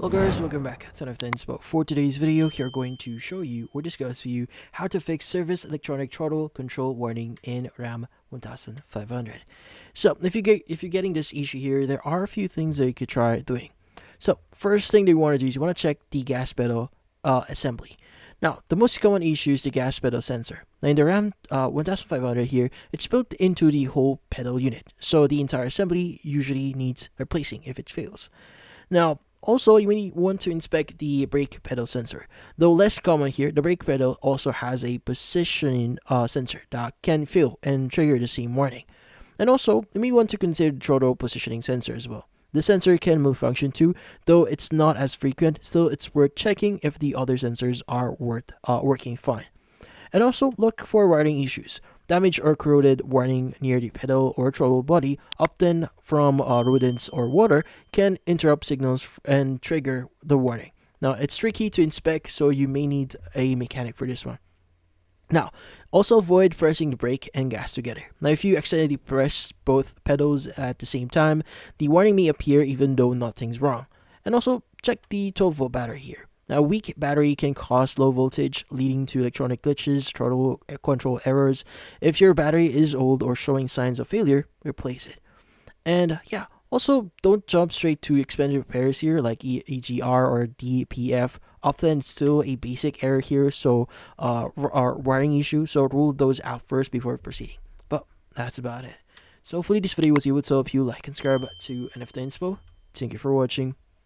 Hello guys, welcome back to another Inspo. For today's video, here going to show you or discuss for you how to fix service electronic throttle control warning in RAM 1500. So if you're getting this issue here, there are a few things that you could try doing. So first thing that you want to do is you want to check the gas pedal assembly. Now, the most common issue is the gas pedal sensor. Now, in the RAM 1500 here, it's built into the whole pedal unit, so the entire assembly usually needs replacing if it fails. Now, also, you may want to inspect the brake pedal sensor. Though less common here, the brake pedal also has a positioning sensor that can fail and trigger the same warning. And also, you may want to consider the throttle positioning sensor as well. The sensor can malfunction too, though it's not as frequent. Still, it's worth checking if the other sensors are working fine. And also, look for wiring issues. Damaged or corroded wiring near the pedal or throttle body, often from rodents or water, can interrupt signals and trigger the warning. Now, it's tricky to inspect, so you may need a mechanic for this one. Now, also avoid pressing the brake and gas together. Now, if you accidentally press both pedals at the same time, the warning may appear even though nothing's wrong. And also, check the 12-volt battery here. Now, a weak battery can cause low voltage, leading to electronic glitches, throttle control errors. If your battery is old or showing signs of failure, replace it. And yeah, also don't jump straight to expensive repairs here like EGR or DPF. Often it's still a basic error here, so wiring issue. So rule those out first before proceeding. But that's about it. So hopefully this video was able to help you. Like and subscribe to NFT Inspo. Thank you for watching.